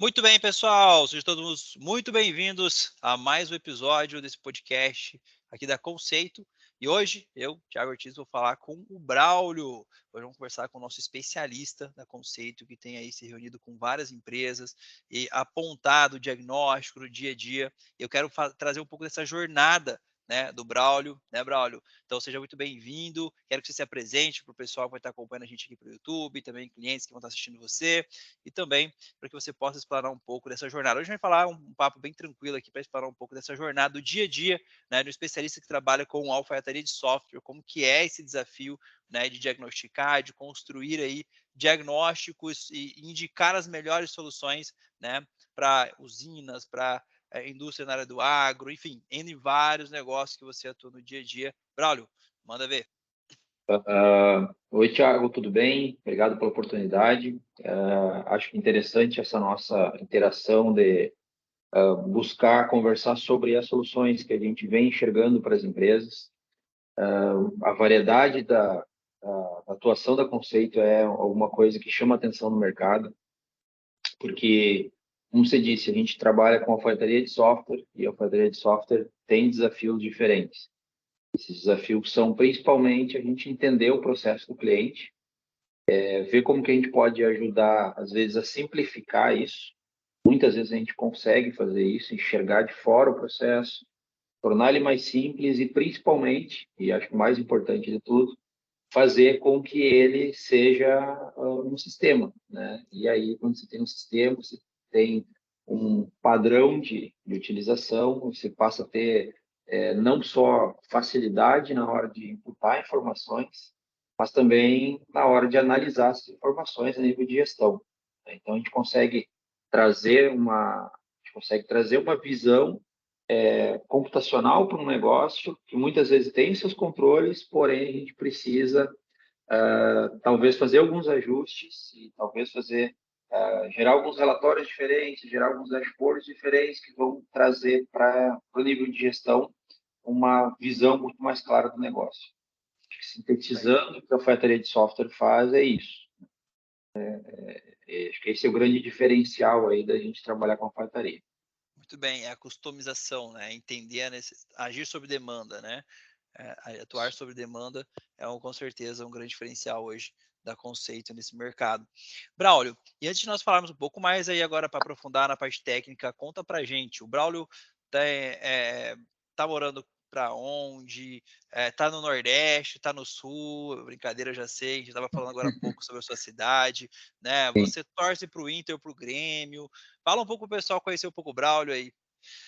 Muito bem, pessoal, sejam todos muito bem-vindos a mais um episódio desse podcast aqui da Conceito. E hoje, eu, Thiago Ortiz, vou falar com o Braulio. Hoje vamos conversar com o nosso especialista da Conceito, que tem aí se reunido com várias empresas e apontado o diagnóstico no dia a dia. Eu quero trazer um pouco dessa jornada, né, do Braulio, né, Braulio? Então, seja muito bem-vindo. Quero que você se apresente para o pessoal que vai estar acompanhando a gente aqui pelo YouTube, também clientes que vão estar assistindo você, e também para que você possa explorar um pouco dessa jornada. Hoje a gente vai falar um papo bem tranquilo aqui para explorar um pouco dessa jornada do dia a dia, né, do especialista que trabalha com alfaiataria de software, como que é esse desafio, né, de diagnosticar, de construir aí diagnósticos e indicar as melhores soluções, né, para usinas, para indústria na área do agro, enfim, em vários negócios que você atua no dia a dia. Braulio, manda ver. Oi, Thiago, tudo bem? Obrigado pela oportunidade. Acho interessante essa nossa interação de buscar conversar sobre as soluções que a gente vem enxergando para as empresas. A variedade da atuação da Conceito é alguma coisa que chama atenção no mercado, porque, como você disse, a gente trabalha com alfaiataria de software e a alfaiataria de software tem desafios diferentes. Esses desafios são principalmente a gente entender o processo do cliente, ver como que a gente pode ajudar, às vezes, a simplificar isso. Muitas vezes a gente consegue fazer isso, enxergar de fora o processo, tornar ele mais simples e, principalmente, e acho que o mais importante de tudo, fazer com que ele seja um sistema, né? E aí, quando você tem um sistema, você tem um padrão de utilização, você passa a ter não só facilidade na hora de imputar informações, mas também na hora de analisar essas informações a nível de gestão. Então, a gente consegue trazer uma visão computacional para um negócio que muitas vezes tem seus controles, porém a gente precisa talvez fazer alguns ajustes e talvez gerar alguns relatórios diferentes, gerar alguns dashboards diferentes que vão trazer para o nível de gestão uma visão muito mais clara do negócio. Sintetizando, o que a alfaiataria de software faz é isso. Acho que esse é o grande diferencial aí da gente trabalhar com alfaiataria. Muito bem, é a customização, né? Entender agir sob demanda, né? Atuar sob demanda com certeza um grande diferencial hoje da Conceito nesse mercado. Braulio, e antes de nós falarmos um pouco mais aí agora para aprofundar na parte técnica, conta pra gente, o Braulio tá morando para onde? Tá no Nordeste, tá no Sul? Brincadeira, eu já sei, a gente estava falando agora há pouco sobre a sua cidade, né? Sim. Você torce para o Inter ou para o Grêmio? Fala um pouco pro pessoal conhecer um pouco o Braulio aí.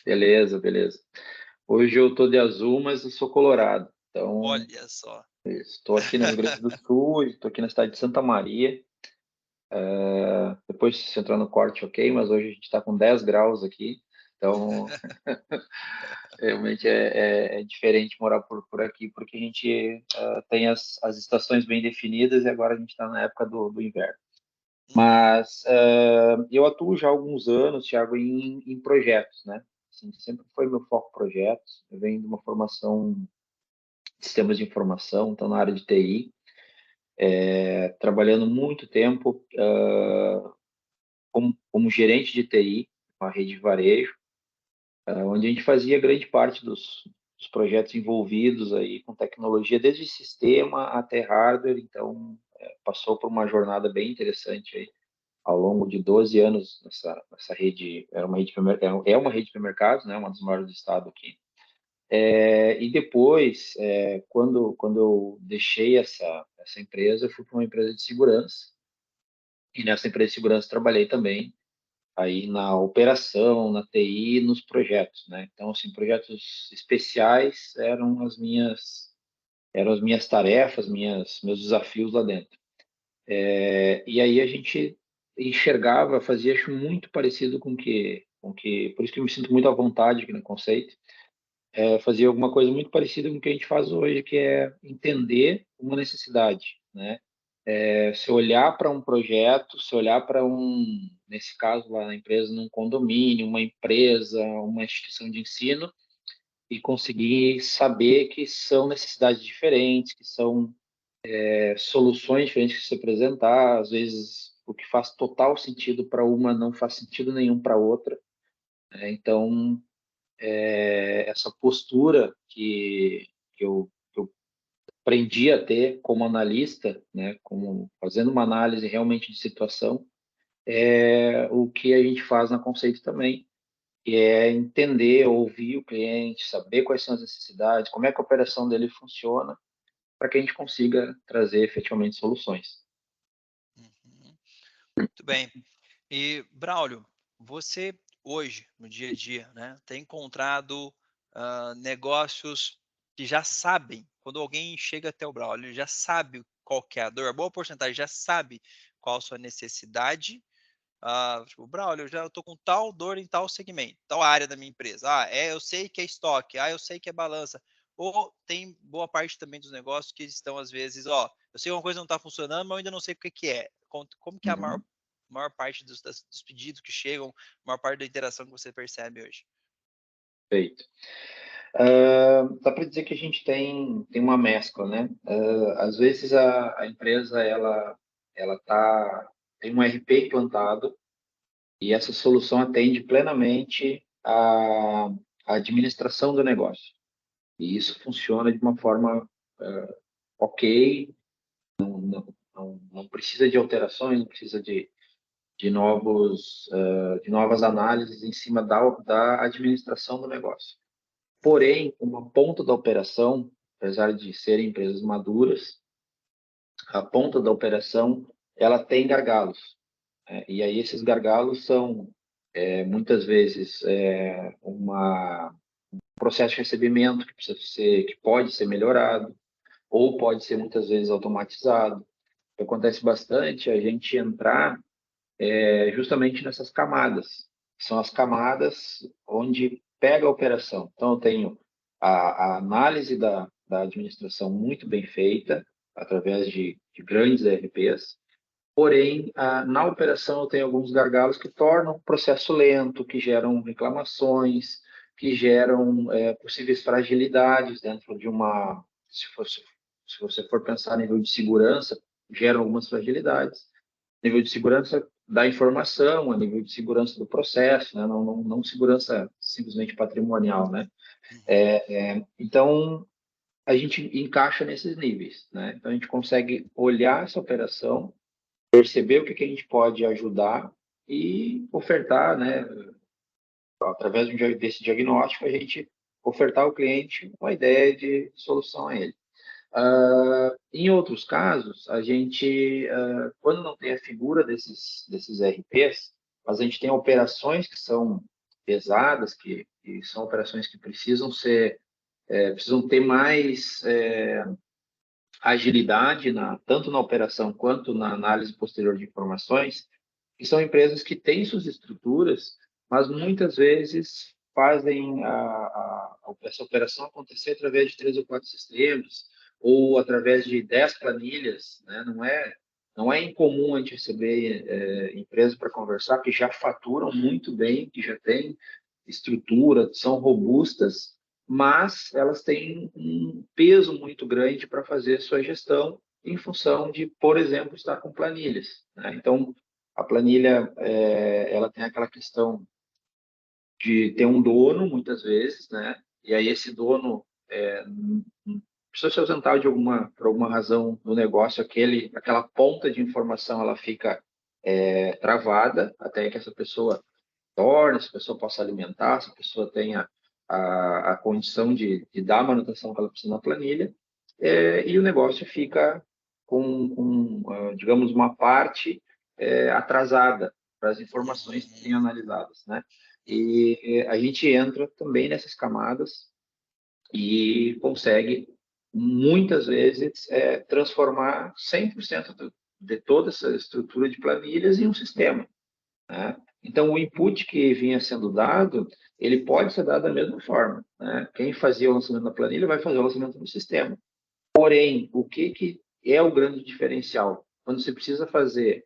Beleza, beleza. Hoje eu estou de azul, mas eu sou colorado. Então, Olha só. estou aqui no Rio Grande do Sul, estou aqui na cidade de Santa Maria. Depois, se entrar no corte, ok, mas hoje a gente está com 10 graus aqui. Então, realmente é diferente morar por aqui, porque a gente tem as estações bem definidas e agora a gente está na época do inverno. Uhum. Mas eu atuo já há alguns anos, Thiago, em projetos, né? Assim, sempre foi meu foco projetos. Eu venho de uma formação de sistemas de informação, então na área de TI, trabalhando muito tempo como gerente de TI, uma rede de varejo, onde a gente fazia grande parte dos projetos envolvidos aí com tecnologia, desde sistema até hardware. Então, passou por uma jornada bem interessante aí ao longo de 12 anos nessa rede. Era uma rede é uma rede de supermercados, né, uma das maiores do estado aqui. E depois, quando eu deixei essa empresa, eu fui para uma empresa de segurança. E nessa empresa de segurança trabalhei também aí na operação, na TI, nos projetos, né? Então, assim, projetos especiais eram as minhas tarefas, meus desafios lá dentro. E aí a gente enxergava, fazia acho muito parecido por isso que eu me sinto muito à vontade aqui no Conceito, fazia alguma coisa muito parecida com o que a gente faz hoje, que é entender uma necessidade, né? Se olhar para um projeto, se olhar para nesse caso lá na empresa, num condomínio, uma empresa, uma instituição de ensino, e conseguir saber que são necessidades diferentes, que são soluções diferentes que se apresentar, às vezes o que faz total sentido para uma não faz sentido nenhum para outra. Então, essa postura que eu aprendi a ter como analista, né, como fazendo uma análise realmente de situação, é o que a gente faz na Conceito também, que é entender, ouvir o cliente, saber quais são as necessidades, como é que a operação dele funciona, para que a gente consiga trazer efetivamente soluções. Uhum. Muito bem. E, Braulio, você hoje, no dia a dia, né, tem encontrado negócios que já sabem, quando alguém chega até o Braulio, ele já sabe qual que é a dor, a boa porcentagem já sabe qual a sua necessidade. Tipo, Braulio, eu já estou com tal dor em tal segmento, tal área da minha empresa. Eu sei que é estoque, eu sei que é balança. Ou tem boa parte também dos negócios que estão, às vezes, eu sei que uma coisa não está funcionando, mas eu ainda não sei o que é. Como que é a maior parte dos pedidos que chegam, a maior parte da interação que você percebe hoje? Perfeito. Dá para dizer que a gente tem uma mescla, né? Às vezes a empresa tem um RP implantado e essa solução atende plenamente a administração do negócio. E isso funciona de uma forma ok, não precisa de alterações, não precisa de novas análises em cima da administração do negócio. Porém, uma ponta da operação, apesar de serem empresas maduras, a ponta da operação ela tem gargalos. E aí esses gargalos são muitas vezes um processo de recebimento que pode ser melhorado ou pode ser muitas vezes automatizado. Acontece bastante a gente entrar justamente nessas camadas. São as camadas onde pega a operação. Então, eu tenho a análise da administração muito bem feita, através de grandes ERPs, porém, na operação eu tenho alguns gargalos que tornam o processo lento, que geram reclamações, que geram possíveis fragilidades dentro de uma... Se você for pensar a nível de segurança, geram algumas fragilidades. Nível de segurança da informação, a nível de segurança do processo, né? Não segurança simplesmente patrimonial, né? Então, a gente encaixa nesses níveis, né? Então, a gente consegue olhar essa operação, perceber o que a gente pode ajudar e ofertar, né? Através desse diagnóstico, a gente ofertar ao cliente uma ideia de solução a ele. Em outros casos, a gente, quando não tem a figura desses RPs, mas a gente tem operações que são pesadas, que são operações que precisam ter mais agilidade, tanto na operação quanto na análise posterior de informações, que são empresas que têm suas estruturas, mas muitas vezes fazem essa operação acontecer através de 3 ou 4 sistemas, ou através de 10 planilhas, né? Não é incomum a gente receber empresas para conversar que já faturam muito bem, que já têm estrutura, são robustas, mas elas têm um peso muito grande para fazer sua gestão em função de, por exemplo, estar com planilhas, né? Então, a planilha, ela tem aquela questão de ter um dono, muitas vezes, né? E aí esse dono precisa se ausentar por alguma razão no negócio, aquela ponta de informação, ela fica travada até que essa pessoa essa pessoa possa alimentar, essa pessoa tenha a condição de dar a manutenção que ela precisa na planilha, e o negócio fica digamos, uma parte atrasada para as informações serem analisadas, né? E a gente entra também nessas camadas e consegue, muitas vezes, transformar 100% de toda essa estrutura de planilhas em um sistema, né? Então, o input que vinha sendo dado, ele pode ser dado da mesma forma, né? Quem fazia o lançamento da planilha vai fazer o lançamento do sistema. Porém, o que é o grande diferencial? Quando você precisa fazer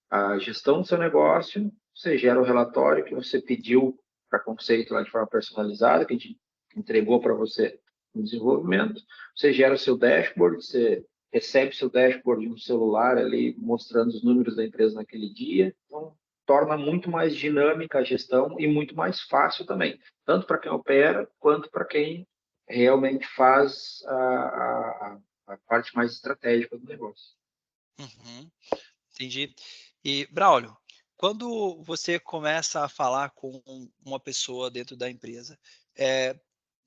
a gestão do seu negócio, você gera o relatório que você pediu para Conceito lá de forma personalizada, que a gente entregou para você no desenvolvimento, você gera o seu dashboard, você recebe seu dashboard no celular ali, mostrando os números da empresa naquele dia. Então, torna muito mais dinâmica a gestão e muito mais fácil também, tanto para quem opera, quanto para quem realmente faz a parte mais estratégica do negócio. Uhum, entendi. E, Braulio, quando você começa a falar com uma pessoa dentro da empresa,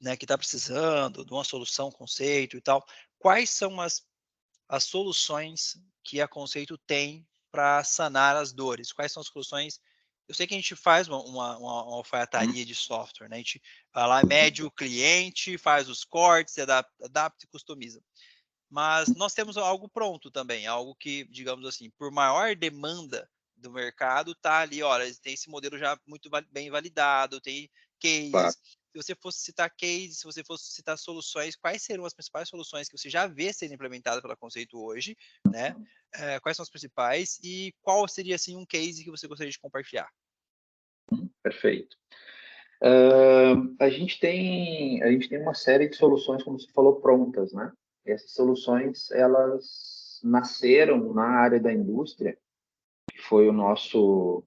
né, que está precisando de uma solução, conceito e tal, quais são as soluções que a Conceito tem para sanar as dores? Quais são as soluções? Eu sei que a gente faz uma alfaiataria de software, né? A gente vai lá, mede o cliente, faz os cortes, adapta e customiza. Mas nós temos algo pronto também, algo que, digamos assim, por maior demanda do mercado, tá ali, olha, tem esse modelo já muito bem validado, tem Claro. cases. Se você fosse citar cases, se você fosse citar soluções, quais seriam as principais soluções que você já vê sendo implementadas pela Conceito hoje, né? Quais são as principais e qual seria, assim, um case que você gostaria de compartilhar? Perfeito. A gente tem uma série de soluções, como você falou, prontas, né? Essas soluções, elas nasceram na área da indústria, que foi o nosso,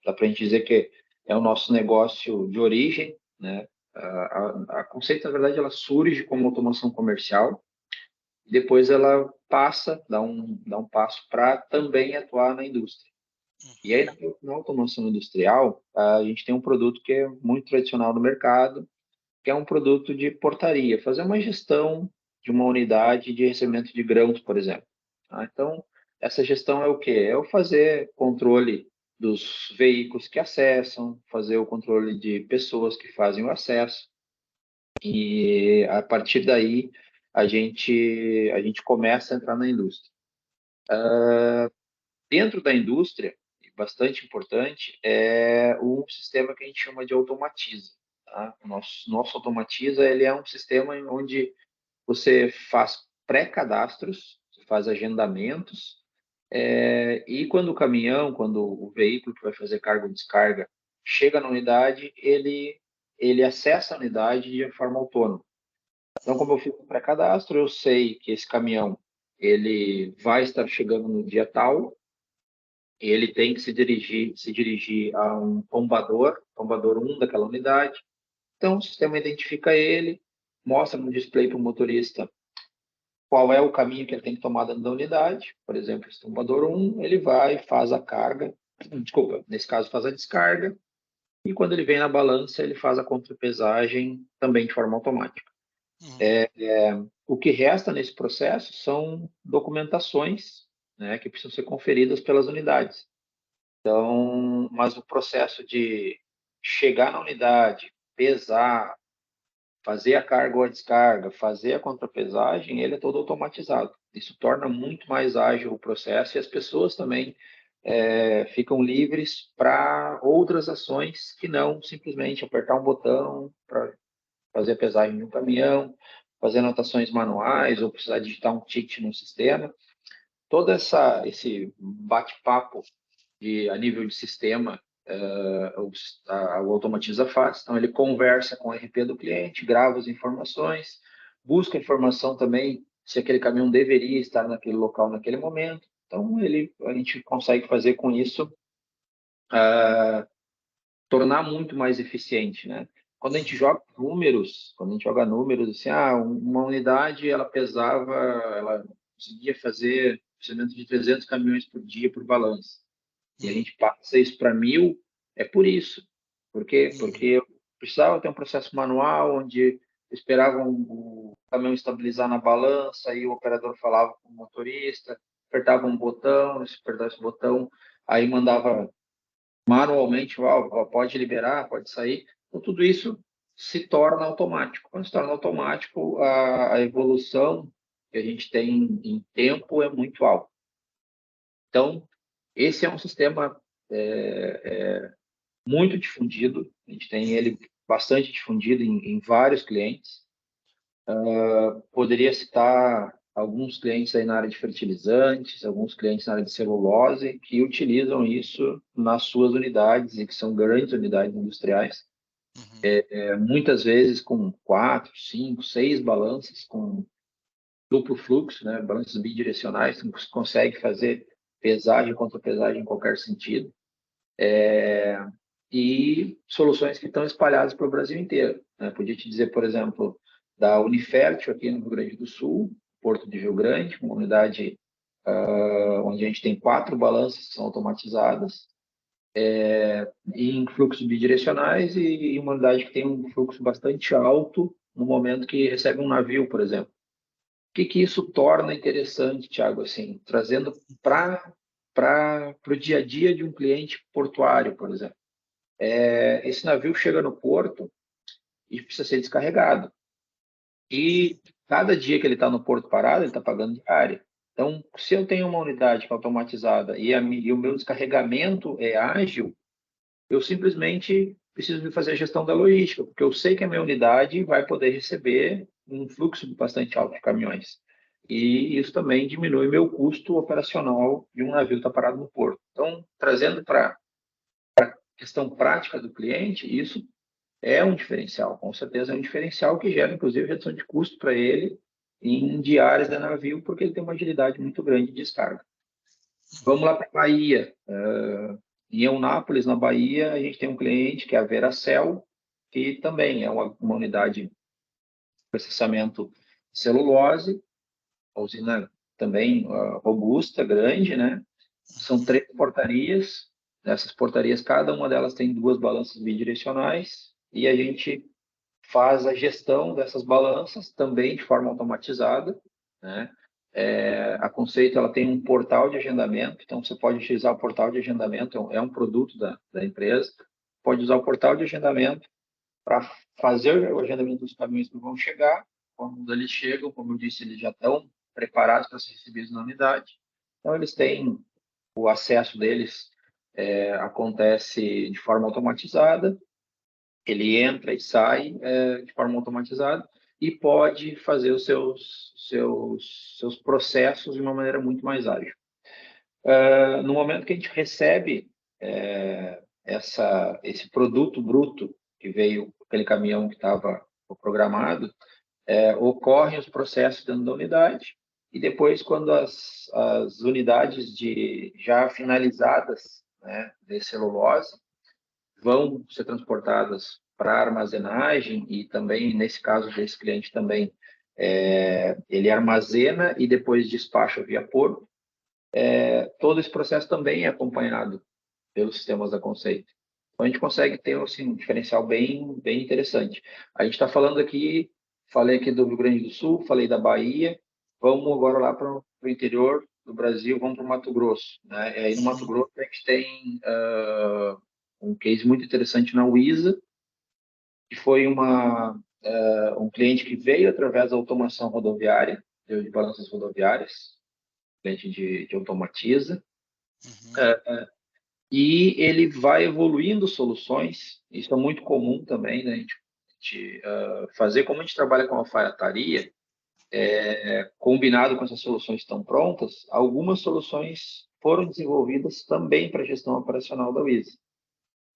dá para a gente dizer que é o nosso negócio de origem, né? A Conceito, na verdade, ela surge como automação comercial, e depois ela passa, dá um passo para também atuar na indústria. E aí, Uhum, na automação industrial, a gente tem um produto que é muito tradicional no mercado, que é um produto de portaria, fazer uma gestão de uma unidade de recebimento de grãos, por exemplo. Tá? Então, essa gestão é o quê? É o fazer controle dos veículos que acessam, fazer o controle de pessoas que fazem o acesso, e a partir daí a gente começa a entrar na indústria. Dentro da indústria, bastante importante, é um sistema que a gente chama de automatiza. Tá? O nosso automatiza, ele é um sistema onde você faz pré-cadastros, faz agendamentos, e quando o caminhão, quando o veículo que vai fazer carga ou descarga chega na unidade, ele acessa a unidade de forma autônoma. Então, como eu fiz o pré-cadastro, eu sei que esse caminhão ele vai estar chegando no dia tal, ele tem que se dirigir a um tombador 1 daquela unidade. Então, o sistema identifica ele, mostra no display para o motorista qual é o caminho que ele tem que tomar dentro da unidade. Por exemplo, esse tombador 1, ele vai, faz a carga, desculpa, nesse caso faz a descarga, e quando ele vem na balança, ele faz a contrapesagem também de forma automática. uhum, O que resta nesse processo são documentações, né, que precisam ser conferidas pelas unidades. Então, mas o processo de chegar na unidade, pesar, fazer a carga ou a descarga, fazer a contrapesagem, ele é todo automatizado. Isso torna muito mais ágil o processo e as pessoas também ficam livres para outras ações que não simplesmente apertar um botão para fazer a pesagem de um caminhão, fazer anotações manuais ou precisar digitar um ticket no sistema. Todo esse bate-papo a nível de sistema, o Automatiza faz. Então, ele conversa com o RP do cliente, grava as informações, busca informação também se aquele caminhão deveria estar naquele local naquele momento. Então, a gente consegue fazer com isso, tornar muito mais eficiente, né? Quando a gente joga números, assim, uma unidade, ela conseguia fazer processamento de 300 caminhões por dia por balanço e a uhum, gente passa isso para 1.000, é por isso. Por quê? Porque uhum, eu precisava ter um processo manual onde esperavam o caminhão estabilizar na balança, e o operador falava com o motorista, apertava um botão, se apertasse o botão, aí mandava manualmente, pode liberar, pode sair. Então, tudo isso se torna automático. Quando se torna automático, a evolução que a gente tem em tempo é muito alta. Então, esse é um sistema muito difundido, a gente tem uhum. ele bastante difundido em vários clientes. Poderia citar alguns clientes aí na área de fertilizantes, alguns clientes na área de celulose, que utilizam isso nas suas unidades e que são grandes unidades industriais, Uhum, muitas vezes com 4, 5, 6 balanças, com duplo fluxo, né? Balanças bidirecionais, você consegue fazer pesagem e contrapesagem em qualquer sentido. E soluções que estão espalhadas pelo Brasil inteiro, né? Podia te dizer, por exemplo, da Unifértil aqui no Rio Grande do Sul, Porto de Rio Grande, uma unidade onde a gente tem 4 balanças que são automatizadas, em fluxos bidirecionais e uma unidade que tem um fluxo bastante alto no momento que recebe um navio, por exemplo. O que isso torna interessante, Thiago, assim, trazendo para o dia a dia de um cliente portuário, por exemplo? Esse navio chega no porto e precisa ser descarregado. E cada dia que ele está no porto parado, ele está pagando diária. Então, se eu tenho uma unidade que é automatizada e o meu descarregamento é ágil, eu simplesmente preciso fazer a gestão da logística, porque eu sei que a minha unidade vai poder receber um fluxo bastante alto de caminhões. E isso também diminui meu custo operacional de um navio estar parado no porto. Então, trazendo para a questão prática do cliente, isso é um diferencial, com certeza é um diferencial que gera, inclusive, redução de custo para ele em diárias de navio, porque ele tem uma agilidade muito grande de descarga. Vamos lá para a Bahia. Em Eunápolis, na Bahia, a gente tem um cliente que é a Veracel, que também é uma unidade de processamento de celulose, a usina também robusta, grande, né? São 3 portarias. Nessas portarias, cada uma delas tem 2 balanças bidirecionais e a gente faz a gestão dessas balanças também de forma automatizada, né? A Conceito ela tem um portal de agendamento, então você pode utilizar o portal de agendamento, é um produto da empresa, pode usar o portal de agendamento para fazer o agendamento dos caminhões que vão chegar. Quando eles chegam, como eu disse, eles já estão preparados para ser recebidos na unidade. Então, eles têm o acesso deles acontece de forma automatizada, ele entra e sai de forma automatizada e pode fazer os seus processos de uma maneira muito mais ágil. No momento que a gente recebe esse produto bruto que veio aquele caminhão que estava programado, ocorrem os processos dentro da unidade e depois, quando as unidades já finalizadas, né, de celulose vão ser transportadas para armazenagem e também, nesse caso desse cliente também, ele armazena e depois despacha via porto. Todo esse processo também é acompanhado pelos sistemas da Conceito. Então, a gente consegue ter assim, um diferencial bem interessante. A gente está falando aqui, falei aqui do Rio Grande do Sul, falei da Bahia, vamos agora lá para o interior do Brasil, vamos para o Mato Grosso. Né? E aí no Mato Grosso a gente tem um case muito interessante na Wiza, que foi um cliente que veio através da automação rodoviária, de balanças rodoviárias, cliente de automatiza, e ele vai evoluindo soluções, isso é muito comum também, né? A gente fazer, como a gente trabalha com alfaiataria, combinado com essas soluções que estão prontas, algumas soluções foram desenvolvidas também para a gestão operacional da Wiza.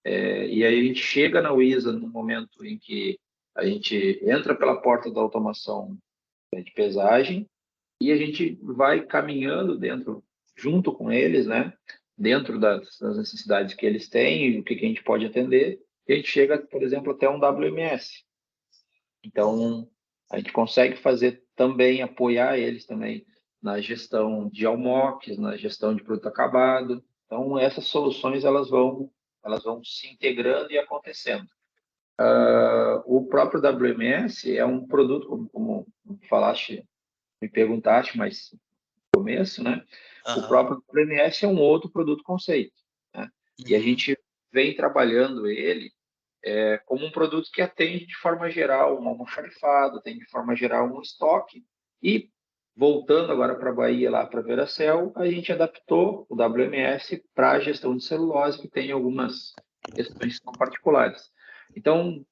E aí a gente chega na Wiza no momento em que a gente entra pela porta da automação de pesagem e a gente vai caminhando junto com eles, né? Dentro das necessidades que eles têm e o que a gente pode atender, e a gente chega, por exemplo, até um WMS. Então, a gente consegue fazer também, apoiar eles também na gestão de almoques, na gestão de produto acabado. Então, essas soluções elas vão se integrando e acontecendo. O próprio WMS é um produto, como falaste, me perguntaste, mas no começo, né? O próprio WMS é um outro produto conceito, né? E a gente vem trabalhando ele como um produto que atende de forma geral um almoxarifado, atende de forma geral um estoque. E voltando agora para a Bahia, lá para a Veracel, a gente adaptou o WMS para a gestão de celulose, que tem algumas questões que são particulares. Então,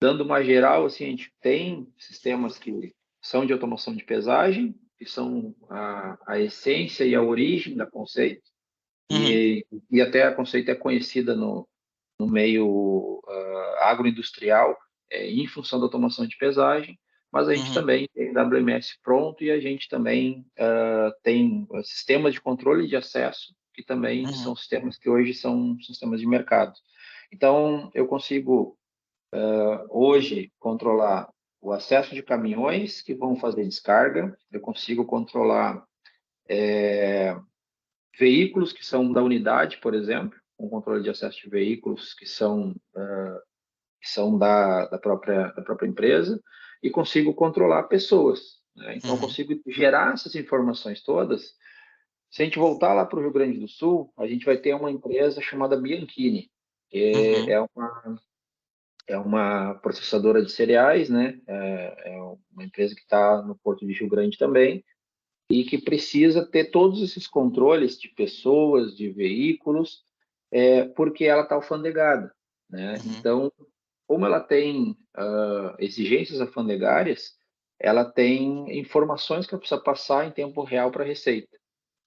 dando uma geral, assim, a gente tem sistemas que são de automação de pesagem, que são a essência e a origem da Conceito, e até a Conceito é conhecida no meio agroindustrial, em função da automação de pesagem. mas a gente também tem WMS pronto e a gente também tem sistemas de controle de acesso, que também são sistemas que hoje são sistemas de mercado. Então, eu consigo hoje controlar o acesso de caminhões que vão fazer descarga, eu consigo controlar veículos que são da unidade, por exemplo, com controle de acesso de veículos que são da própria empresa, e consigo controlar pessoas, né? Então, eu consigo gerar essas informações todas. Se a gente voltar lá para o Rio Grande do Sul, a gente vai ter uma empresa chamada Bianchini, que é uma processadora de cereais, né? É uma empresa que está no Porto de Rio Grande também, e que precisa ter todos esses controles de pessoas, de veículos, porque ela está alfandegada, né? Então, como ela tem exigências alfandegárias, ela tem informações que ela precisa passar em tempo real para a Receita.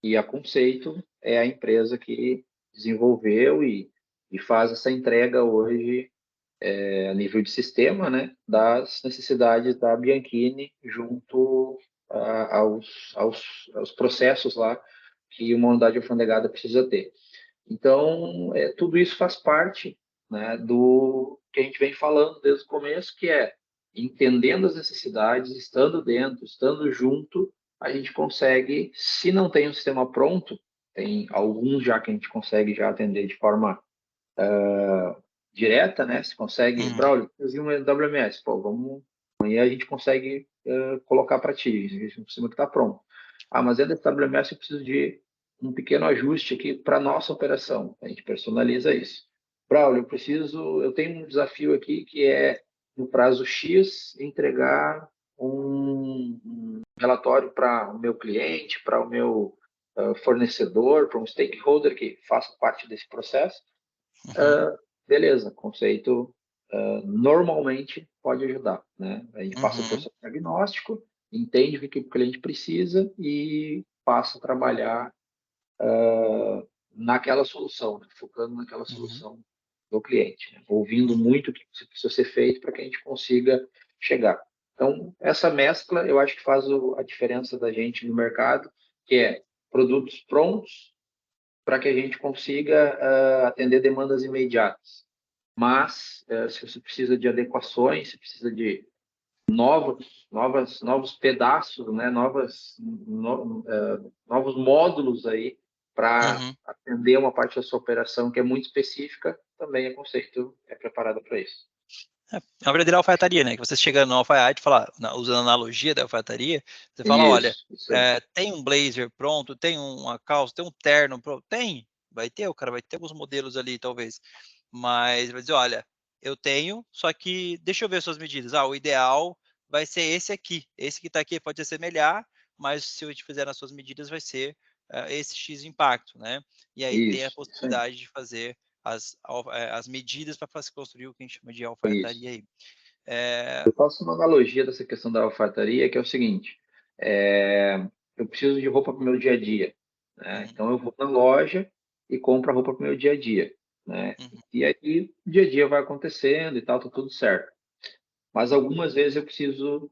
E a Conceito é a empresa que desenvolveu e faz essa entrega hoje a nível de sistema, né, das necessidades da Bianchini junto aos processos lá que uma unidade alfandegada precisa ter. Então, tudo isso faz parte, né, do que a gente vem falando desde o começo, que é entendendo as necessidades, estando dentro, estando junto, a gente consegue, se não tem um sistema pronto, tem alguns já que a gente consegue já atender de forma direta, né? Se consegue, Braulio, fazer um WMS, pô, vamos, amanhã a gente consegue colocar para ti, em cima que está pronto. Ah, mas dentro desse WMS eu preciso de um pequeno ajuste aqui para nossa operação. A gente personaliza isso. Braulio, eu tenho um desafio aqui que é no prazo X entregar um relatório para o meu cliente, para o meu fornecedor, para um stakeholder que faça parte desse processo. Beleza, conceito normalmente pode ajudar, né? A gente passa o processo diagnóstico, entende o que o cliente precisa e passa a trabalhar naquela solução, né? Focando naquela solução do cliente, né? Ouvindo muito o que precisa ser feito para que a gente consiga chegar. Então, essa mescla eu acho que faz a diferença da gente no mercado, que é produtos prontos para que a gente consiga atender demandas imediatas. Mas, se você precisa de adequações, se precisa de novos pedaços, né? Novos módulos aí para atender uma parte da sua operação que é muito específica, também a Conceito é preparada para isso. É uma verdadeira alfaiataria, né? Que você chega no alfaiate e fala, usando a analogia da alfaiataria, você fala, olha, Isso aí. tem um blazer pronto, tem uma calça, tem um terno pronto, tem, o cara vai ter alguns modelos ali, talvez, mas vai dizer, olha, eu tenho, só que deixa eu ver suas medidas. O ideal vai ser esse que está aqui pode ser melhor, mas se eu te fizer nas suas medidas vai ser esse X impacto, né? E aí tem a Isso aí. possibilidade de fazer as medidas para se construir o que a gente chama de Isso. alfaiataria aí. Eu faço uma analogia dessa questão da alfaiataria, que é o seguinte: eu preciso de roupa para o meu dia a dia, né? Então eu vou na loja e compro a roupa para o meu dia a dia, né? E aí o dia a dia vai acontecendo e tal, tá tudo certo. Mas algumas vezes eu preciso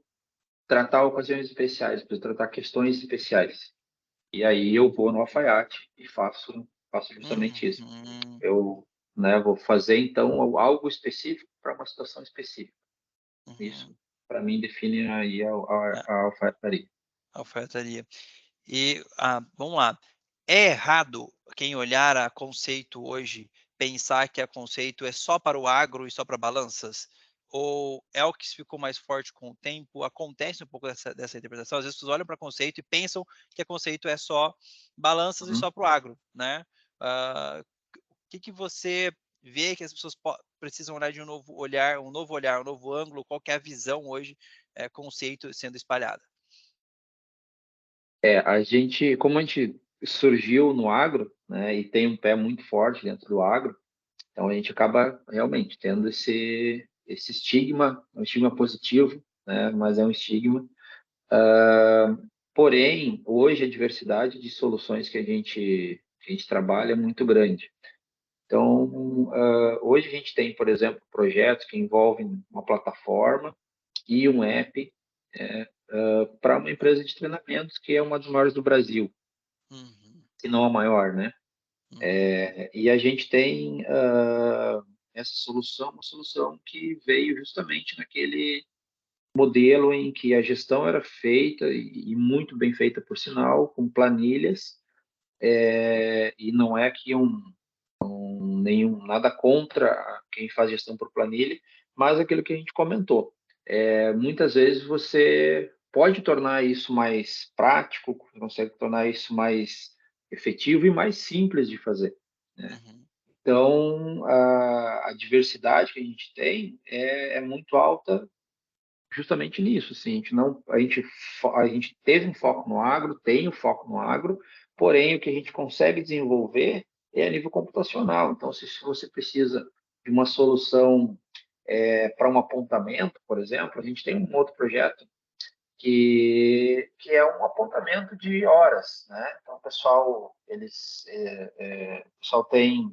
tratar ocasiões especiais, preciso tratar questões especiais. E aí eu vou no alfaiate e faço justamente isso. Eu, né, vou fazer então algo específico para uma situação específica. Isso, para mim, define aí a alfaiataria. Alfaiataria. E vamos lá. É errado quem olhar a Conceito hoje pensar que a Conceito é só para o agro e só para balanças? Ou é o que ficou mais forte com o tempo? Acontece um pouco dessa interpretação. Às vezes, vocês olham para Conceito e pensam que a Conceito é só balanças e Uhum. só para o agro, né? O que você vê que as pessoas precisam olhar de um novo olhar, um novo ângulo? Qual que é a visão hoje, Conceito sendo espalhada? Como a gente surgiu no agro, né, e tem um pé muito forte dentro do agro, então a gente acaba realmente tendo esse estigma, um estigma positivo, né, mas é um estigma. Porém, hoje a diversidade de soluções que a gente trabalha é muito grande. Então, hoje a gente tem, por exemplo, projetos que envolvem uma plataforma e um app para uma empresa de treinamentos que é uma das maiores do Brasil, Uhum. se não a maior, né? Uhum. E a gente tem essa solução, uma solução que veio justamente naquele modelo em que a gestão era feita e muito bem feita, por sinal, com planilhas, e não é que nenhum nada contra quem faz gestão por planilha, mas aquilo que a gente comentou. Muitas vezes você pode tornar isso mais prático, consegue tornar isso mais efetivo e mais simples de fazer, né? Uhum. Então, a diversidade que a gente tem é muito alta justamente nisso, assim, a gente teve um foco no agro, tem o foco no agro, porém o que a gente consegue desenvolver é a nível computacional. Então, se você precisa de uma solução para um apontamento, por exemplo, a gente tem um outro projeto que é um apontamento de horas, né? Então, o pessoal tem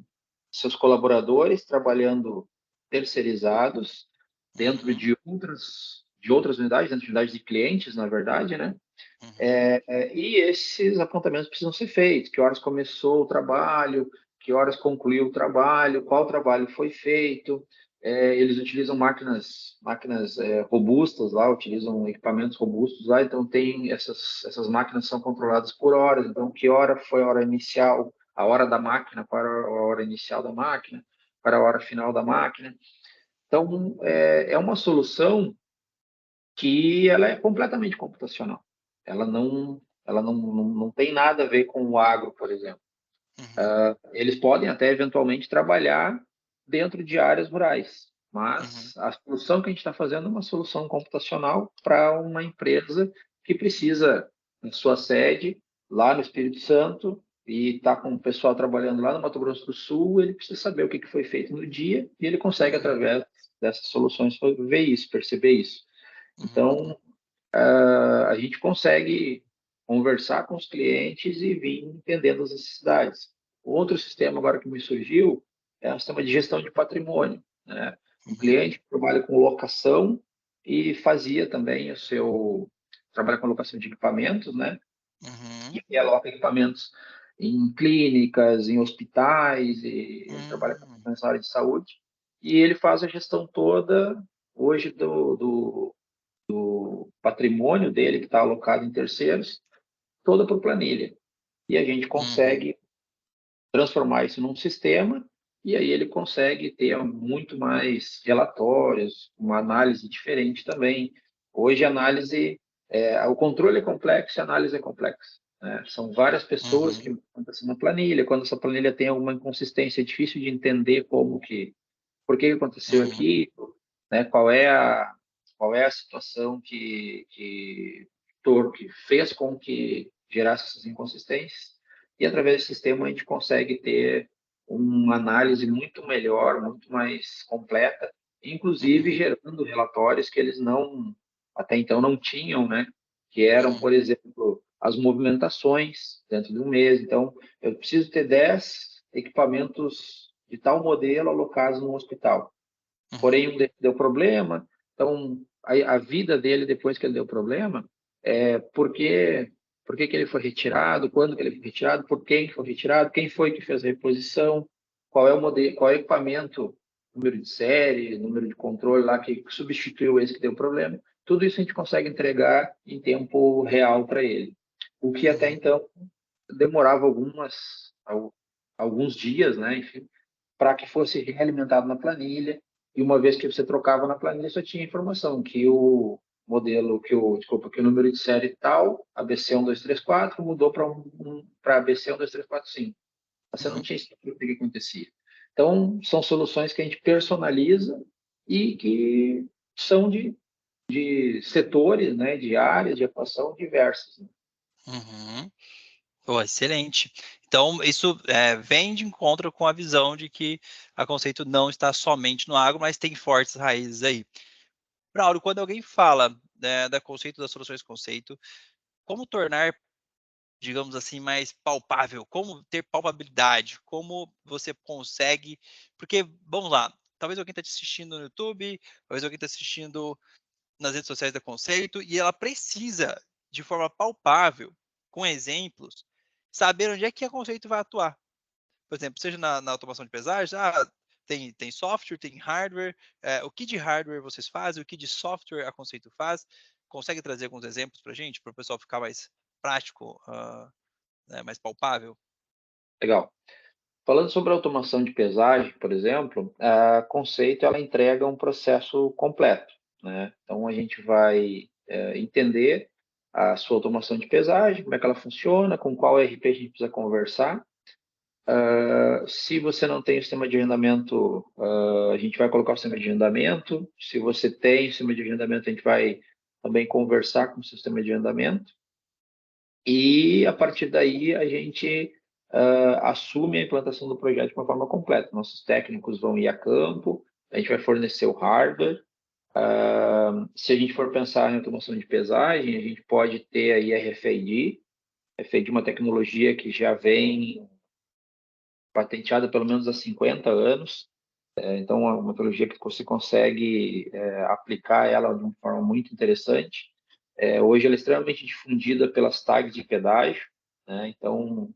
seus colaboradores trabalhando terceirizados dentro Uhum. de outras unidades, dentro de unidades de clientes, na verdade, né? Uhum. E esses apontamentos precisam ser feitos. Que horas começou o trabalho, que horas concluiu o trabalho, qual trabalho foi feito. Eles utilizam máquinas robustas lá, utilizam equipamentos robustos lá, então tem essas máquinas são controladas por horas. Então, que hora foi a hora inicial, a hora da máquina, para a hora inicial da máquina, para a hora final da máquina. Então, é uma solução que ela é completamente computacional. Ela não tem nada a ver com o agro, por exemplo. Uhum. Eles podem até eventualmente trabalhar dentro de áreas rurais, Uhum. mas a solução que a gente está fazendo é uma solução computacional para uma empresa que precisa, em sua sede, lá no Espírito Santo, e está com o pessoal trabalhando lá no Mato Grosso do Sul, ele precisa saber o que foi feito no dia e ele consegue, Uhum. através dessas soluções, ver isso, perceber isso. Uhum. Então, a gente consegue conversar com os clientes e vir entendendo as necessidades. Outro sistema agora que me surgiu é o sistema de gestão de patrimônio, né? Um Uhum. cliente que trabalha com locação e fazia também trabalha com locação de equipamentos, né? Uhum. E aloca equipamentos em clínicas, em hospitais, e ele trabalha Uhum. com essa área de saúde. E ele faz a gestão toda hoje do patrimônio dele que está alocado em terceiros, toda por planilha. E a gente Uhum. consegue transformar isso num sistema e aí ele consegue ter muito mais relatórios, uma análise diferente também. Hoje a análise, o controle é complexo e a análise é complexa, né? São várias pessoas que Uhum. montam uma planilha. Quando essa planilha tem alguma inconsistência, é difícil de entender por que aconteceu Uhum. aqui, né? Qual é a situação que fez com que gerasse essas inconsistências, e através desse sistema a gente consegue ter uma análise muito melhor, muito mais completa, inclusive Uhum. gerando relatórios que eles até então não tinham, né? Que eram, por Uhum. exemplo, as movimentações dentro de um mês. Então, eu preciso ter 10 equipamentos de tal modelo alocados no hospital. Porém, Uhum. um deu problema, então a vida dele depois que ele deu problema, por que ele foi retirado, quando que ele foi retirado, por quem foi retirado, quem foi que fez a reposição, qual é o modelo, qual é o equipamento, número de série, número de controle lá que substituiu esse que deu problema. Tudo isso a gente consegue entregar em tempo real para ele. O que até Uhum. então demorava alguns dias, né, enfim, para que fosse realimentado na planilha, e uma vez que você trocava na planilha, só tinha informação que o modelo, desculpa, que o número de série tal, ABC1234, mudou para ABC12345. Você não Uhum. tinha estrutura do que acontecia. Então, são soluções que a gente personaliza e que são de setores, né, de áreas de atuação diversas, né? Uhum. Pô, excelente. Então, isso vem de encontro com a visão de que a Conceito não está somente no agro, mas tem fortes raízes aí. Braulio, quando alguém fala, né, da Conceito, das soluções Conceito, como tornar, digamos assim, mais palpável? Como ter palpabilidade? Como você consegue? Porque, vamos lá, talvez alguém está te assistindo no YouTube, talvez alguém está assistindo nas redes sociais da Conceito e ela precisa, de forma palpável, com exemplos, saber onde é que a Conceito vai atuar. Por exemplo, seja na automação de pesagem, tem software, tem hardware, o que de hardware vocês fazem, o que de software a Conceito faz. Consegue trazer alguns exemplos para a gente, para o pessoal ficar mais prático, né, mais palpável? Legal. Falando sobre a automação de pesagem, por exemplo, a Conceito ela entrega um processo completo, né? Então a gente vai entender a sua automação de pesagem, como é que ela funciona, com qual ERP a gente precisa conversar. Se você não tem o sistema de agendamento, a gente vai colocar o sistema de agendamento. Se você tem o sistema de agendamento, a gente vai também conversar com o sistema de agendamento. E a partir daí a gente assume a implantação do projeto de uma forma completa. Nossos técnicos vão ir a campo, a gente vai fornecer o hardware. Se a gente for pensar em automação de pesagem, a gente pode ter aí a RFID. RFID é uma tecnologia que já vem patenteada pelo menos há 50 anos. Então, é uma metodologia que você consegue aplicar ela de uma forma muito interessante. Hoje ela é extremamente difundida pelas tags de pedágio, né? Então,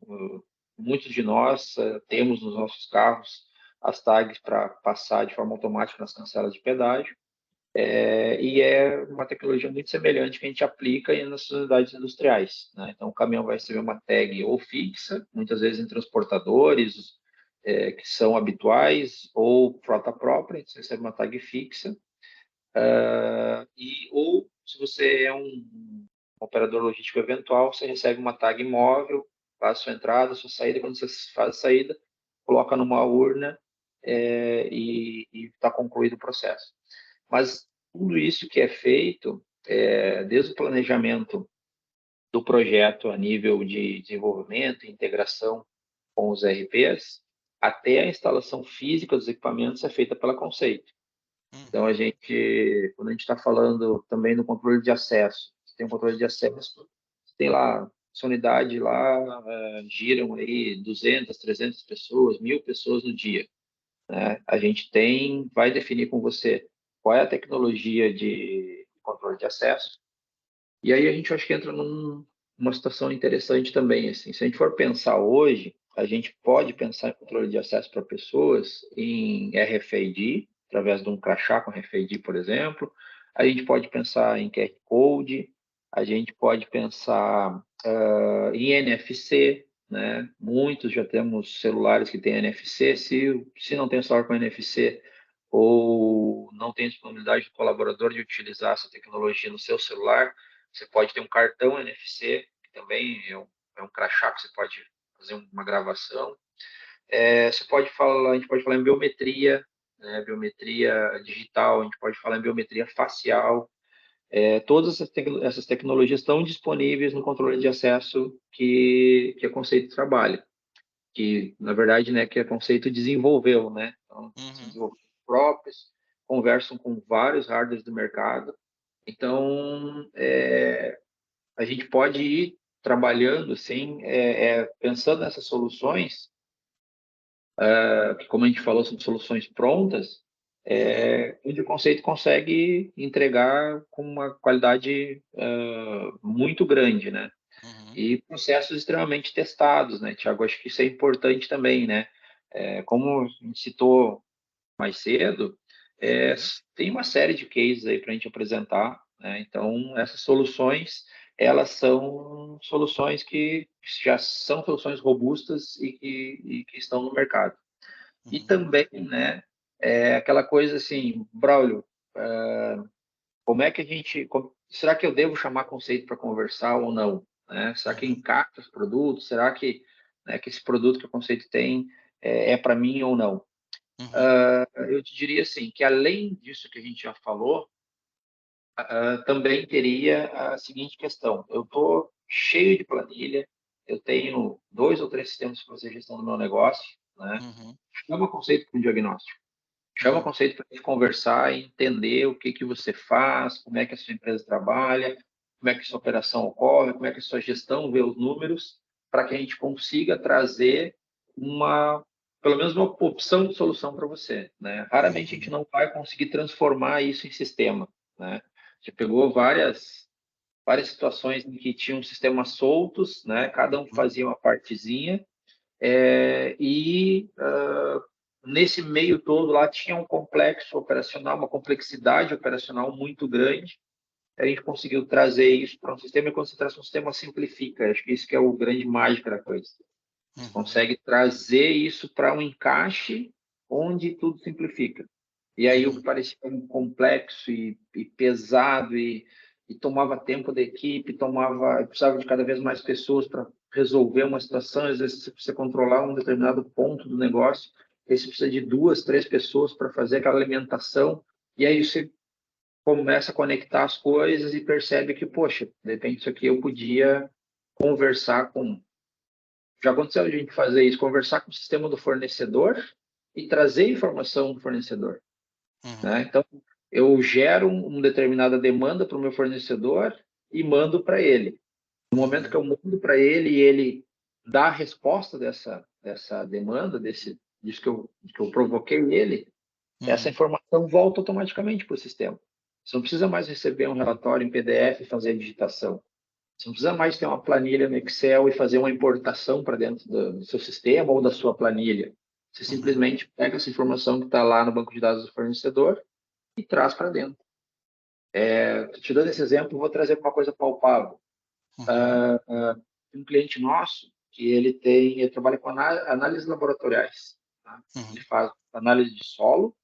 muitos de nós temos nos nossos carros as tags para passar de forma automática nas cancelas de pedágio. E é uma tecnologia muito semelhante que a gente aplica nas unidades industriais, né? Então, o caminhão vai receber uma tag ou fixa, muitas vezes em transportadores que são habituais, ou frota própria, você recebe uma tag fixa. Ou, se você é um operador logístico eventual, você recebe uma tag móvel, faz sua entrada, sua saída. Quando você faz a saída, coloca numa urna e está concluído o processo. Mas tudo isso que é feito, desde o planejamento do projeto a nível de desenvolvimento e integração com os RPs, até a instalação física dos equipamentos é feita pela Conceito. Então, quando a gente está falando também do controle de acesso, você tem um controle de acesso, você tem lá, essa unidade lá, giram aí 200, 300 pessoas, 1.000 pessoas no dia, né? A gente vai definir com você qual é a tecnologia de controle de acesso, e aí a gente acho que entra numa situação interessante também, assim, se a gente for pensar hoje, a gente pode pensar em controle de acesso para pessoas em RFID, através de um crachá com RFID, por exemplo. A gente pode pensar em QR Code, a gente pode pensar em NFC, né? Muitos já temos celulares que têm NFC. Se não tem celular com NFC ou não tem disponibilidade do colaborador de utilizar essa tecnologia no seu celular, você pode ter um cartão NFC, que também é um crachá que você pode fazer uma gravação. A gente pode falar em biometria, né, biometria digital, a gente pode falar em biometria facial. Todas essas tecnologias estão disponíveis no controle de acesso que a Conceito trabalha, que na verdade, né, que a Conceito desenvolveu, né? Então, se desenvolveu próprios, conversam com vários hardwares do mercado. Então, a gente pode ir trabalhando assim, pensando nessas soluções, que como a gente falou, são soluções prontas, onde o Conceito consegue entregar com uma qualidade muito grande, né? E processos extremamente testados, né, Tiago? Acho que isso é importante também, né? Como a gente citou mais cedo, tem uma série de cases aí para a gente apresentar, né? Então, essas soluções, elas são soluções que já são soluções robustas e que estão no mercado. E também, né, aquela coisa assim, Braulio, como é que será que eu devo chamar Conceito para conversar ou não? Né? Será que encaixa os produtos? Será que, né, que esse produto que o Conceito tem é para mim ou não? Eu te diria assim, que além disso que a gente já falou, também teria a seguinte questão: eu estou cheio de planilha, eu tenho 2 ou 3 sistemas para fazer gestão do meu negócio, né? Chama o Conceito para um diagnóstico. Chama o Conceito para a gente conversar e entender o que você faz, como é que a sua empresa trabalha, como é que a sua operação ocorre, como é que a sua gestão vê os números, para que a gente consiga trazer pelo menos uma opção de solução para você, né? Raramente a gente não vai conseguir transformar isso em sistema, né? Já pegou várias situações em que tinham sistemas soltos, né? Cada um fazia uma partezinha, nesse meio todo lá tinha um complexo operacional, uma complexidade operacional muito grande. A gente conseguiu trazer isso para um sistema, e quando você traz um sistema, simplifica. Acho que isso que é o grande mágico da coisa. Você consegue trazer isso para um encaixe onde tudo simplifica. E aí o que parecia um complexo e pesado e tomava tempo da equipe, precisava de cada vez mais pessoas para resolver uma situação. Às vezes você precisa controlar um determinado ponto do negócio, aí você precisa de 2, 3 pessoas para fazer aquela alimentação. E aí você começa a conectar as coisas e percebe que, poxa, de repente isso aqui eu podia conversar com... Já aconteceu a gente fazer isso, conversar com o sistema do fornecedor e trazer informação do fornecedor, né? Então, eu gero uma determinada demanda para o meu fornecedor e mando para ele. No momento que eu mando para ele e ele dá a resposta dessa demanda, disso que eu provoquei nele, essa informação volta automaticamente para o sistema. Você não precisa mais receber um relatório em PDF e fazer a digitação. Você não precisa mais ter uma planilha no Excel e fazer uma importação para dentro do seu sistema ou da sua planilha. Você simplesmente pega essa informação que está lá no banco de dados do fornecedor e traz para dentro. Te dando esse exemplo, vou trazer uma coisa palpável. Um cliente nosso que ele trabalha com análises laboratoriais. Tá? Ele faz análise de solo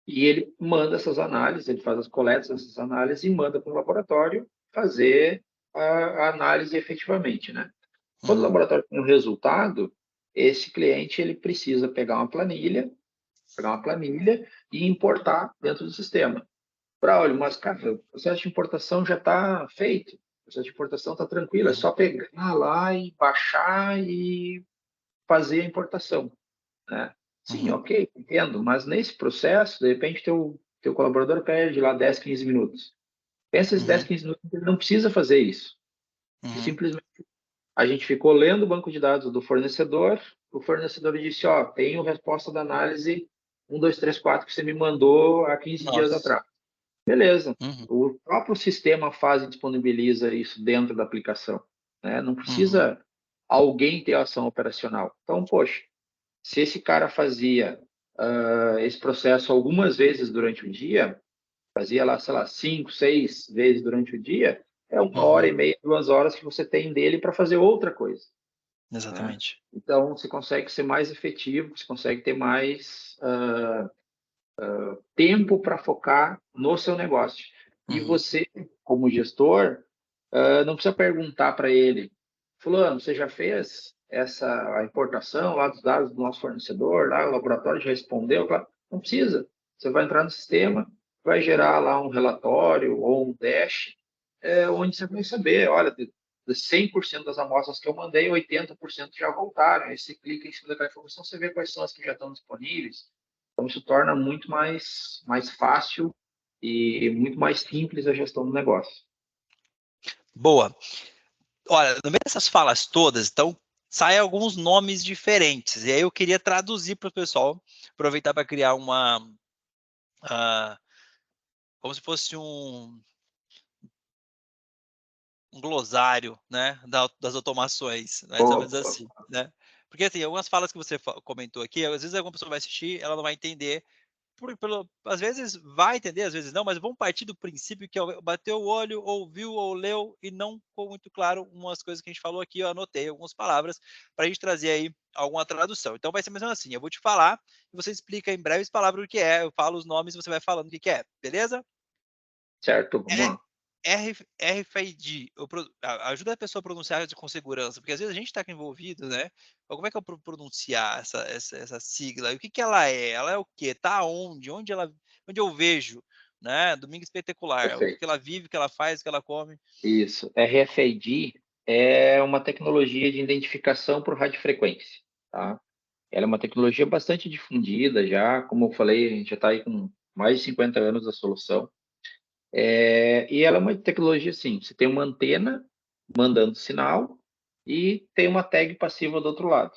e ele manda essas análises, ele faz as coletas dessas análises e manda para o laboratório fazer a análise efetivamente, né? Quando o laboratório tem um resultado, esse cliente ele precisa pegar uma planilha e importar dentro do sistema. Braulio, mas, cara, o processo de importação já está feito, o processo de importação está tranquilo, é só pegar lá e baixar e fazer a importação, né? Sim, ok, entendo, mas nesse processo, de repente, teu colaborador perde lá 10, 15 minutos. Pensa esses 10, 15 minutos, ele não precisa fazer isso. Simplesmente a gente ficou lendo o banco de dados do fornecedor, o fornecedor disse, ó, tenho resposta da análise 1, 2, 3, 4 que você me mandou há 15 dias atrás. Beleza. O próprio sistema faz e disponibiliza isso dentro da aplicação, né? Não precisa alguém ter ação operacional. Então, poxa, se esse cara fazia esse processo algumas vezes durante o dia, fazia lá, sei lá, 5, 6 vezes durante o dia, é 1 hora e meia, 2 horas que você tem dele para fazer outra coisa. Exatamente. Né? Então, você consegue ser mais efetivo, você consegue ter mais tempo para focar no seu negócio. E você, como gestor, não precisa perguntar para ele, fulano, você já fez a importação lá dos dados do nosso fornecedor, lá o laboratório já respondeu? Claro. Não precisa. Você vai entrar no sistema, vai gerar lá um relatório ou um dash, onde você vai saber, olha, de 100% das amostras que eu mandei, 80% já voltaram. Aí você clica em cima daquela informação, você vê quais são as que já estão disponíveis. Então, isso torna muito mais fácil e muito mais simples a gestão do negócio. Boa. Olha, no meio dessas falas todas, então, saem alguns nomes diferentes. E aí eu queria traduzir para o pessoal, aproveitar para criar como se fosse um glossário, né, das automações, mais ou menos assim, né? Porque, assim, algumas falas que você comentou aqui, às vezes alguma pessoa vai assistir, ela não vai entender, às vezes vai entender, às vezes não, mas vamos partir do princípio que bateu o olho, ouviu ou leu e não ficou muito claro umas coisas que a gente falou aqui, eu anotei algumas palavras para a gente trazer aí alguma tradução. Então vai ser mais ou menos assim, eu vou te falar e você explica em breves palavras o que é, eu falo os nomes e você vai falando o que é, beleza? Certo, vamos lá. RFID, ajuda a pessoa a pronunciar com segurança, porque às vezes a gente está envolvido, né? Como é que eu pronunciar essa sigla? E o que ela é? Ela é o quê? Está onde? Onde eu vejo? Né? Domingo Espetacular. O que Perfeito. ela vive, o que ela faz, o que ela come. Isso. RFID é uma tecnologia de identificação por radiofrequência, tá? Ela é uma tecnologia bastante difundida já, como eu falei, a gente já está aí com mais de 50 anos da solução. E ela é uma tecnologia assim, você tem uma antena mandando sinal e tem uma tag passiva do outro lado.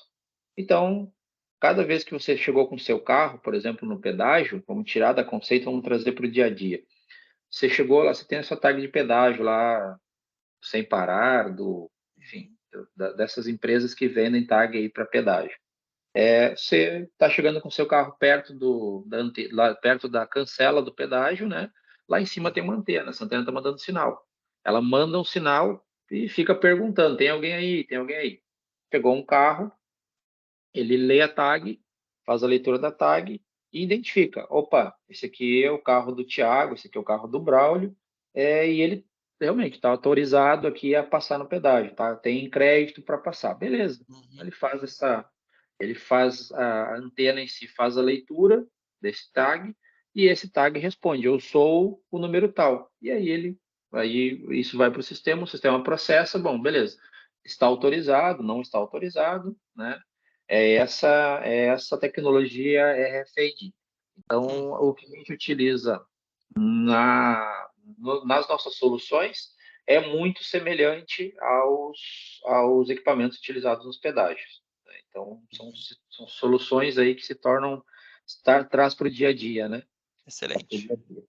Então, cada vez que você chegou com o seu carro, por exemplo, no pedágio, vamos tirar da conceito, vamos trazer para o dia a dia. você chegou lá, você tem a sua tag de pedágio lá, sem parar, enfim, dessas empresas que vendem tag aí para pedágio. Você está chegando com seu carro lá perto da cancela do pedágio, né? Lá em cima tem uma antena, essa antena está mandando sinal. Ela manda um sinal e fica perguntando: tem alguém aí? Tem alguém aí? Pegou um carro, ele lê a tag, faz a leitura da tag e identifica: opa, esse aqui é o carro do Thiago, esse aqui é o carro do Braulio, e ele realmente está autorizado aqui a passar no pedágio, tá? Tem crédito para passar, beleza? Uhum. Ele faz a antena em si, faz a leitura desse tag e esse tag responde: eu sou o número tal. E aí isso vai para o sistema processa, bom, beleza? Está autorizado, não está autorizado, né? É essa tecnologia RFID. Então, Uhum. o que a gente utiliza nas nossas soluções é muito semelhante aos equipamentos utilizados nos pedágios, né? Então, Uhum. são soluções aí que se tornam, traz para o dia a dia, né? Traz pro Excelente. dia a dia.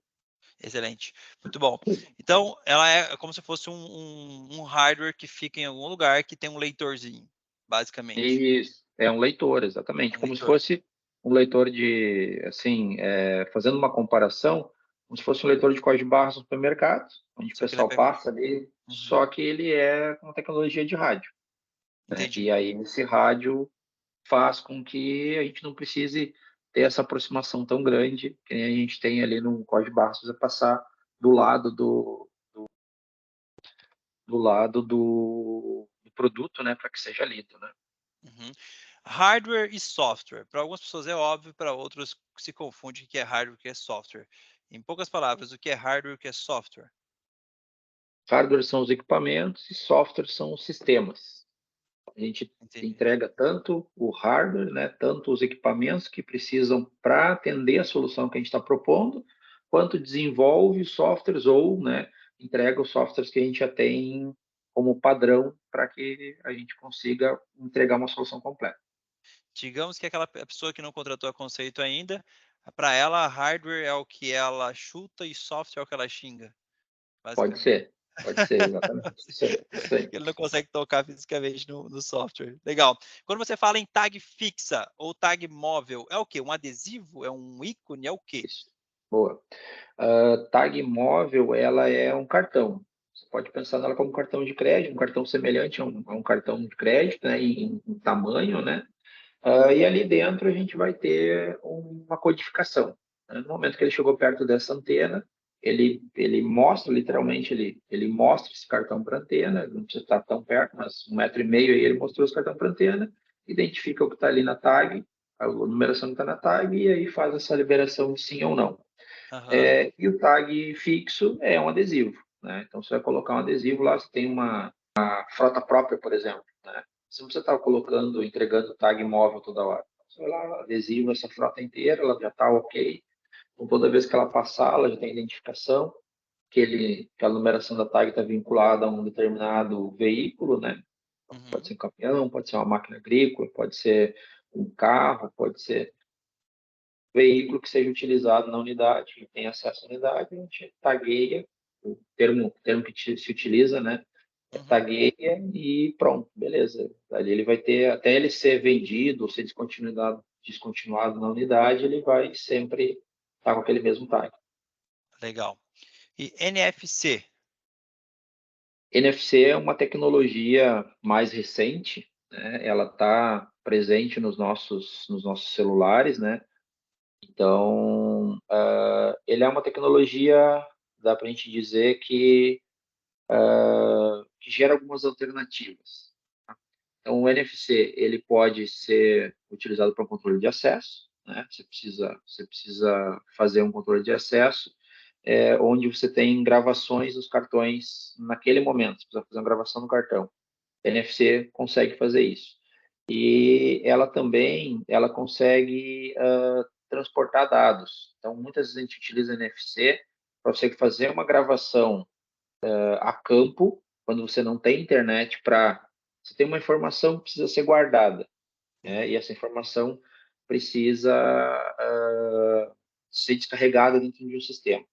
Excelente. Muito bom. Então, ela é como se fosse um hardware que fica em algum lugar que tem um leitorzinho, basicamente. Isso, é um leitor, É exatamente, um como se leitor. fosse um leitor de, assim, fazendo uma comparação, como se fosse um leitor de código de barras no supermercado, onde o Só que ele pessoal pega. passa ali, Uhum. só que ele é com tecnologia de rádio, né? Entendi. E aí esse rádio faz com que a gente não precise ter essa aproximação tão grande que nem a gente tem ali no código de barras, precisa passar do lado do produto, né, para que seja lido, né? Uhum. Hardware e software. Para algumas pessoas é óbvio, para outros se confunde o que é hardware e o que é software. Em poucas palavras, o que é hardware e o que é software? Hardware são os equipamentos e software são os sistemas. A gente Entendi. entrega tanto o hardware, né, tanto os equipamentos que precisam para atender a solução que a gente está propondo, quanto desenvolve os softwares ou, né, entrega os softwares que a gente já tem como padrão para que a gente consiga entregar uma solução completa. Digamos que aquela pessoa que não contratou a Conceito ainda, para ela, hardware é o que ela chuta e software é o que ela xinga, basicamente. Pode ser, exatamente. Isso aí, isso aí. Ele não consegue tocar fisicamente no software. Legal. Quando você fala em tag fixa ou tag móvel, é o quê? Um adesivo? É um ícone? É o quê? Isso. Boa. Tag móvel, ela é um cartão. Você pode pensar nela como um cartão de crédito, um cartão semelhante a um cartão de crédito, né, em tamanho, né? E ali dentro a gente vai ter uma codificação, né? No momento que ele chegou perto dessa antena, ele mostra, literalmente, ele mostra esse cartão para a antena, não precisa estar tão perto, mas 1,5 m aí ele mostrou esse cartão para a antena, identifica o que está ali na tag, a numeração que está na tag, e aí faz essa liberação de sim ou não. Aham. E o tag fixo é um adesivo, né? Então você vai colocar um adesivo lá, você tem uma frota própria, por exemplo, né? Você não precisa estar colocando, entregando tag móvel toda hora. Você vai lá, adesivo essa frota inteira, ela já está ok. Então toda vez que ela passar, ela já tem identificação, aquela numeração da tag está vinculada a um determinado veículo, né? Pode Uhum. ser um caminhão, pode ser uma máquina agrícola, pode ser um carro, pode ser veículo que seja utilizado na unidade, que tem acesso à unidade, a gente tagueia, o termo que se utiliza, né? Uhum. Tagueia e pronto, beleza. Ali ele vai ter, até ele ser vendido ou ser descontinuado na unidade, ele vai sempre estar com aquele mesmo tag. Legal. E NFC? NFC é uma tecnologia mais recente, né? Ela está presente nos nossos celulares, né? Então, ele é uma tecnologia, dá para a gente dizer que gera algumas alternativas. Tá? Então, o NFC ele pode ser utilizado para controle de acesso, né? Você precisa fazer um controle de acesso onde você tem gravações dos cartões naquele momento. Você precisa fazer uma gravação no cartão. O NFC consegue fazer isso. E ela consegue transportar dados. Então, muitas vezes a gente utiliza NFC para você fazer uma gravação a campo, quando você não tem internet para... Você tem uma informação que precisa ser guardada, né? Uhum. E essa informação precisa ser descarregada dentro de um sistema.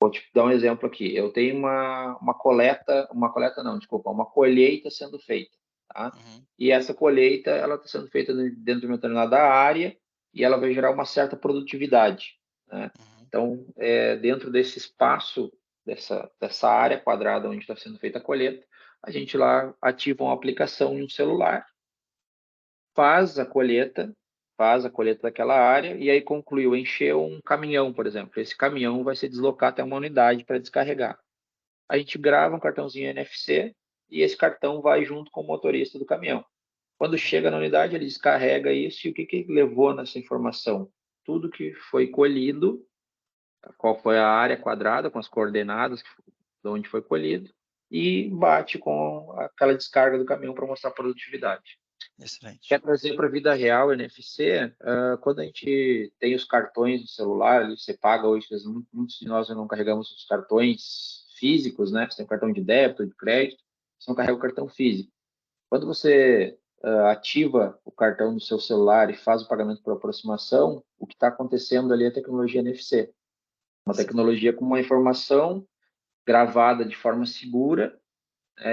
Vou te dar um exemplo aqui. Eu tenho uma coleta não, desculpa, uma colheita sendo feita, tá? Uhum, E essa colheita, ela está sendo feita dentro de uma determinada área e ela vai gerar uma certa produtividade, né? uhum. Então, dentro desse espaço, dessa área quadrada onde está sendo feita a colheita, a gente lá ativa uma aplicação em um celular, faz a colheita, faz a colheita daquela área e aí concluiu, encheu um caminhão, por exemplo. Esse caminhão vai se deslocar até uma unidade para descarregar. A gente grava um cartãozinho NFC e esse cartão vai junto com o motorista do caminhão. Quando Uhum. chega na unidade, ele descarrega isso e o que, que levou nessa informação? Tudo que foi colhido, qual foi a área quadrada com as coordenadas de onde foi colhido e bate com aquela descarga do caminhão para mostrar a produtividade. Excelente. Quer trazer para a vida real NFC? Quando a gente tem os cartões no celular, você paga hoje, muitos de nós não carregamos os cartões físicos, né? Você tem cartão de débito, de crédito, você não carrega o cartão físico. Quando você ativa o cartão do seu celular e faz o pagamento por aproximação, o que está acontecendo ali é a tecnologia NFC. Uma tecnologia com uma informação gravada de forma segura,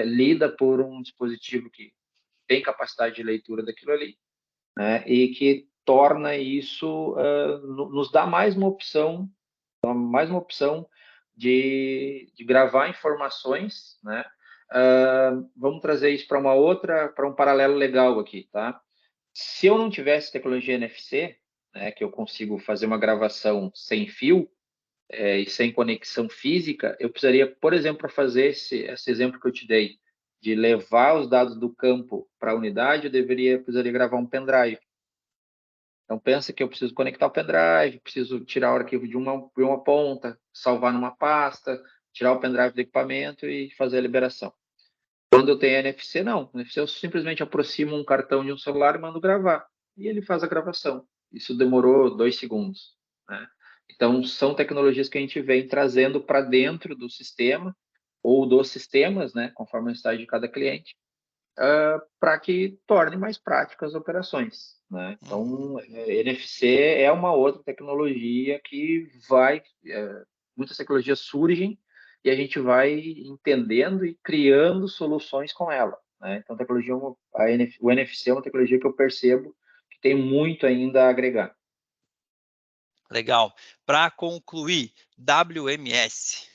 lida por um dispositivo que tem capacidade de leitura daquilo ali, né? E que torna isso, nos dá mais uma opção de gravar informações, né? Vamos trazer isso para um paralelo legal aqui, tá? Se eu não tivesse tecnologia NFC, né, que eu consigo fazer uma gravação sem fio, e sem conexão física, eu precisaria, por exemplo, para fazer esse exemplo que eu te dei, de levar os dados do campo para a unidade, precisaria gravar um pendrive. Então, pensa que eu preciso conectar o pendrive, preciso tirar o arquivo de uma ponta, salvar numa pasta, tirar o pendrive do equipamento e fazer a liberação. Quando eu tenho NFC, não. NFC, eu simplesmente aproximo um cartão de um celular e mando gravar. E ele faz a gravação. Isso demorou 2 segundos, né? Então, são tecnologias que a gente vem trazendo para dentro do sistema ou dos sistemas, né, conforme a necessidade de cada cliente, para que torne mais práticas as operações, né? Uhum. Então, NFC é uma outra tecnologia que muitas tecnologias surgem e a gente vai entendendo e criando soluções com ela, né? Então, o NFC é uma tecnologia que eu percebo que tem muito ainda a agregar. Legal. Para concluir, WMS.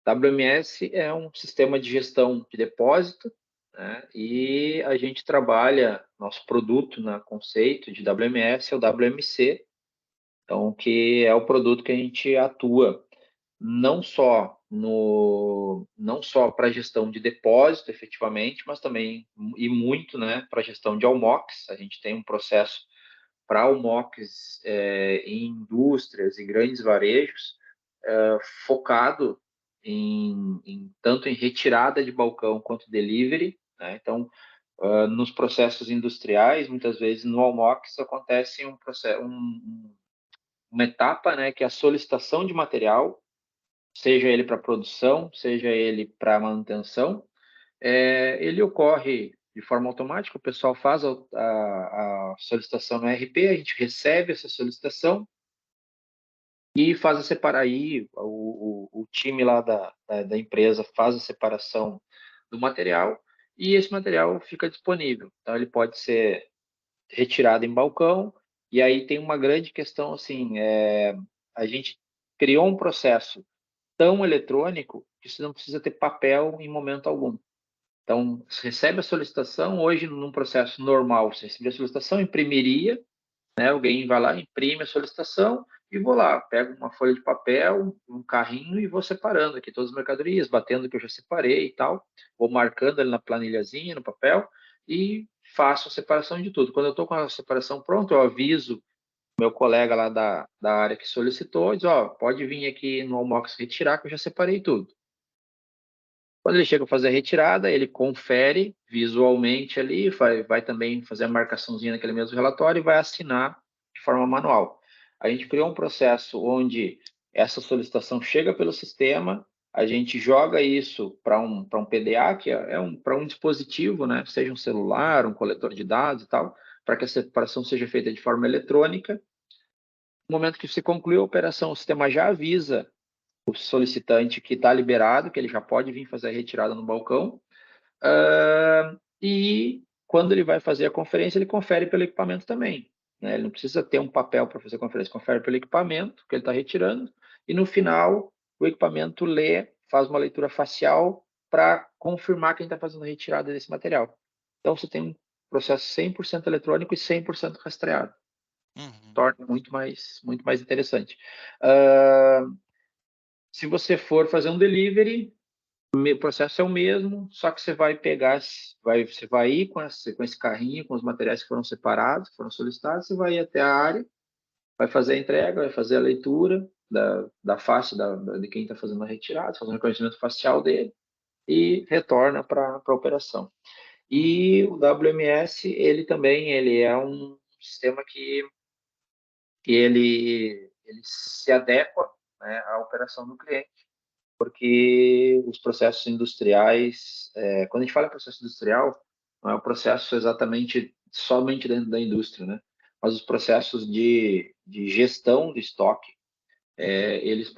WMS é um sistema de gestão de depósito, né? E a gente trabalha nosso produto na conceito de WMS é o WMC, então que é o produto que a gente atua não só para gestão de depósito, efetivamente, mas também e muito, né, para gestão de ALMOCs. A gente tem um processo para ALMOCs em indústrias e grandes varejos, focado tanto em retirada de balcão quanto delivery, né? Então, nos processos industriais, muitas vezes no ALMOCs acontece uma etapa, né, que é a solicitação de material, seja ele para produção, seja ele para manutenção, ele ocorre de forma automática, o pessoal faz a solicitação no ERP, a gente recebe essa solicitação e faz a separar aí, o time lá da empresa faz a separação do material e esse material fica disponível. Então, ele pode ser retirado em balcão e aí tem uma grande questão, assim, a gente criou um processo tão eletrônico que você não precisa ter papel em momento algum. Então, você recebe a solicitação, hoje, num processo normal, você recebe a solicitação, imprimiria, né? Alguém vai lá, imprime a solicitação e vou lá, pego uma folha de papel, um carrinho e vou separando aqui todas as mercadorias, batendo que eu já separei e tal, vou marcando ali na planilhazinha, no papel e faço a separação de tudo. Quando eu estou com a separação pronta, eu aviso meu colega lá da área que solicitou, diz, ó, pode vir aqui no Almox retirar que eu já separei tudo. Quando ele chega a fazer a retirada, ele confere visualmente ali, vai também fazer a marcaçãozinha naquele mesmo relatório e vai assinar de forma manual. A gente criou um processo onde essa solicitação chega pelo sistema, a gente joga isso para um PDA, que para um dispositivo, né? Seja um celular, um coletor de dados e tal, para que a separação seja feita de forma eletrônica. No momento que se concluiu a operação, o sistema já avisa o solicitante que está liberado, que ele já pode vir fazer a retirada no balcão, e quando ele vai fazer a conferência, ele confere pelo equipamento também, né? Ele não precisa ter um papel para fazer a conferência, confere pelo equipamento que ele está retirando, e no final o equipamento lê, faz uma leitura facial para confirmar quem está fazendo a retirada desse material. Então você tem um processo 100% eletrônico e 100% rastreado. Uhum. Torna muito mais interessante. Uh, Se você for fazer um delivery, o processo é o mesmo, só que você vai pegar, você vai ir com esse carrinho, com os materiais que foram separados, que foram solicitados, você vai ir até a área, vai fazer a entrega, vai fazer a leitura da face de quem está fazendo a retirada, fazer o reconhecimento facial dele e retorna para a operação. E o WMS, ele é um sistema que ele se adequa, né, à operação do cliente, porque os processos industriais, quando a gente fala em processo industrial, não é o processo exatamente somente dentro da indústria, né? Mas os processos de gestão de estoque, eles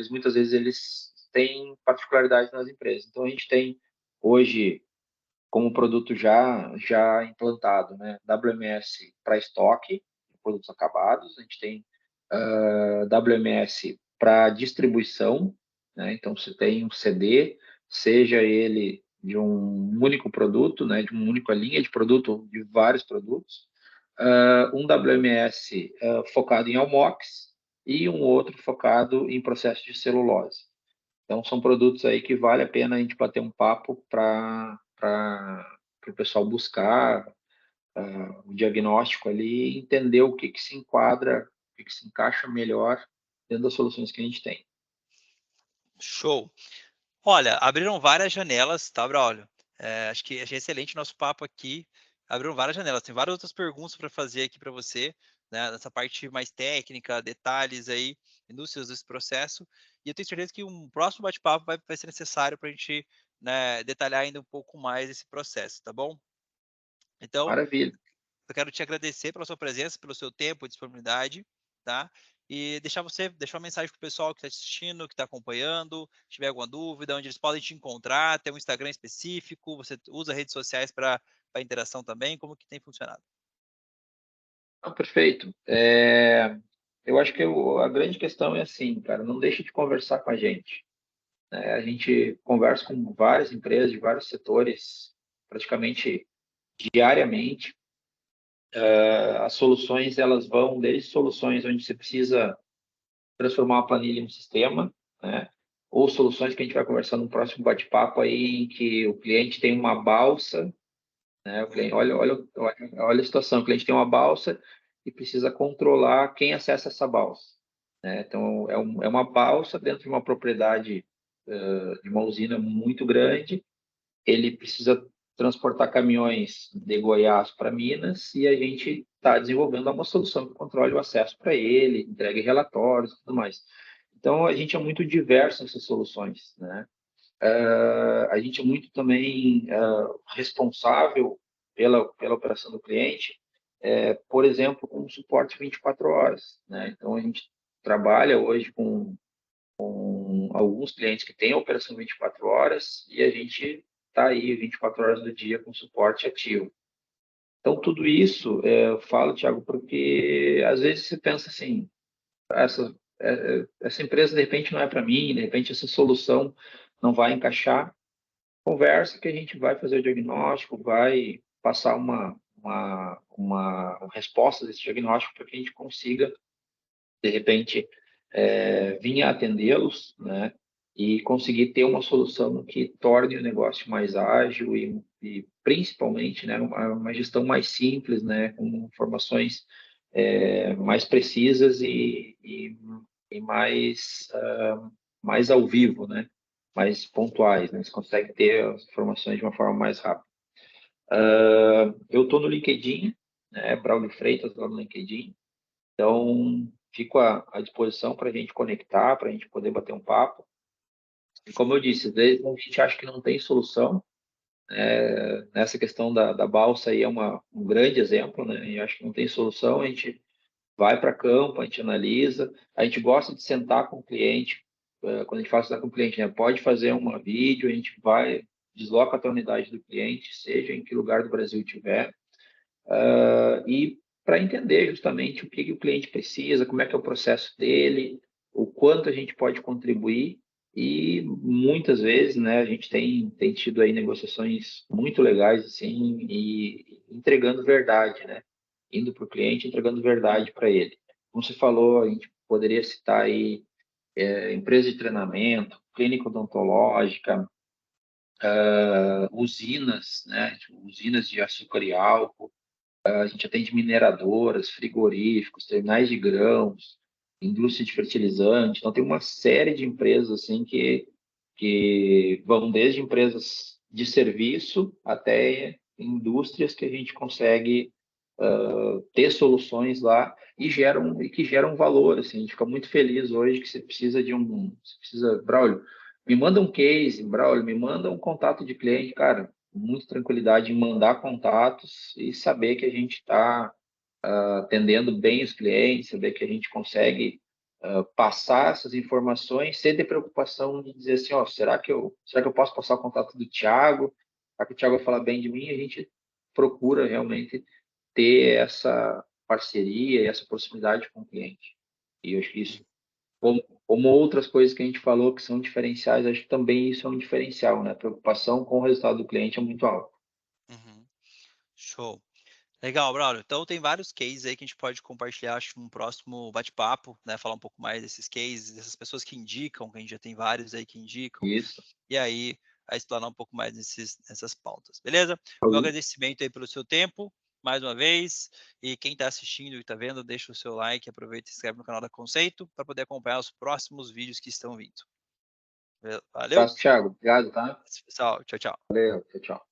muitas vezes eles têm particularidades nas empresas. Então a gente tem hoje como produto já implantado, né? WMS para estoque, produtos acabados, a gente tem WMS para distribuição, né? Então você tem um CD, seja ele de um único produto, né? De uma única linha de produto, de vários produtos, um WMS focado em Almox e um outro focado em processo de celulose. Então, são produtos aí que vale a pena a gente bater um papo para o pessoal buscar o diagnóstico ali e entender o que, que se enquadra, o que, que se encaixa melhor dentro das soluções que a gente tem. Show. Olha, abriram várias janelas, tá, Braulio? Acho que achei excelente o nosso papo aqui. Abriram várias janelas. Tem várias outras perguntas para fazer aqui para você, né? Nessa parte mais técnica, detalhes aí, indústrias desse processo. E eu tenho certeza que um próximo bate-papo vai ser necessário para a gente, né, detalhar ainda um pouco mais esse processo, tá bom? Então, Maravilha. eu quero te agradecer pela sua presença, pelo seu tempo e disponibilidade, tá? E deixar uma mensagem para o pessoal que está assistindo, que está acompanhando, se tiver alguma dúvida, onde eles podem te encontrar, tem um Instagram específico, você usa redes sociais para interação também, como que tem funcionado? Não, perfeito. Eu acho que a grande questão é assim, cara, não deixe de conversar com a gente, né? A gente conversa com várias empresas de vários setores, praticamente diariamente. As soluções, elas vão desde soluções onde você precisa transformar uma planilha em um sistema, né? Ou soluções que a gente vai conversar no próximo bate-papo aí, em que o cliente tem uma balsa, né? O cliente, olha a situação, o cliente tem uma balsa e precisa controlar quem acessa essa balsa, né? Então, é uma balsa dentro de uma propriedade, de uma usina muito grande, ele precisa transportar caminhões de Goiás para Minas e a gente está desenvolvendo uma solução que controle o acesso para ele, entregue relatórios e tudo mais. Então, a gente é muito diverso nessas soluções, né? A gente é muito também responsável pela operação do cliente, por exemplo, com suporte 24 horas, né? Então, a gente trabalha hoje com alguns clientes que têm a operação 24 horas e a gente está aí 24 horas do dia com suporte ativo. Então, tudo isso, eu falo, Thiago, porque às vezes você pensa assim, essa empresa de repente não é para mim, de repente essa solução não vai encaixar. Conversa que a gente vai fazer o diagnóstico, vai passar uma resposta desse diagnóstico para que a gente consiga, de repente, vir a atendê-los, né? E conseguir ter uma solução que torne o negócio mais ágil e principalmente, né, uma gestão mais simples, né, com informações mais precisas e mais ao vivo, né, mais pontuais, né, você consegue ter as informações de uma forma mais rápida. Eu estou no LinkedIn, né, Braulio Freitas lá no LinkedIn, então fico à disposição para a gente conectar, para a gente poder bater um papo. E como eu disse, às vezes a gente acha que não tem solução. Nessa questão da balsa aí é um grande exemplo, né? E acho que não tem solução. A gente vai para campo, a gente analisa, a gente gosta de sentar com o cliente, quando a gente faz sentar com o cliente, né? Pode fazer uma vídeo, a gente vai, desloca até a unidade do cliente, seja em que lugar do Brasil tiver, e para entender justamente o que o cliente precisa, como é que é o processo dele, o quanto a gente pode contribuir, e muitas vezes, né, a gente tem tido aí negociações muito legais, assim, e entregando verdade, né, indo para o cliente, entregando verdade para ele. Como você falou, a gente poderia citar aí empresa de treinamento, clínica odontológica, usinas, né, tipo, usinas de açúcar e álcool, a gente atende mineradoras, frigoríficos, terminais de grãos, indústria de fertilizante. Então, tem uma série de empresas assim que vão desde empresas de serviço até indústrias que a gente consegue ter soluções lá e que geram valor. Assim, a gente fica muito feliz hoje que você precisa, Braulio, me manda um case, Braulio, me manda um contato de cliente, cara, muita tranquilidade em mandar contatos e saber que a gente está atendendo bem os clientes, saber que a gente consegue passar essas informações sem ter preocupação de dizer assim, ó, será que eu posso passar o contato do Thiago? Será que o Thiago vai falar bem de mim? A gente procura realmente ter essa parceria e essa proximidade com o cliente. E eu acho que isso, como outras coisas que a gente falou que são diferenciais, acho que também isso é um diferencial, né? A preocupação com o resultado do cliente é muito alta. Uhum. Show. Legal, Braulio. Então tem vários cases aí que a gente pode compartilhar, acho, num próximo bate-papo, né? Falar um pouco mais desses cases, dessas pessoas que indicam, que a gente já tem vários aí que indicam, Isso. e aí a explanar um pouco mais nessas pautas, beleza? Meu agradecimento aí pelo seu tempo, mais uma vez, e quem está assistindo e está vendo, deixa o seu like, aproveita e se inscreve no canal da Conceito para poder acompanhar os próximos vídeos que estão vindo. Valeu, Abraço, Thiago. Obrigado, tá? pessoal. Tchau, tchau. Valeu, tchau, tchau.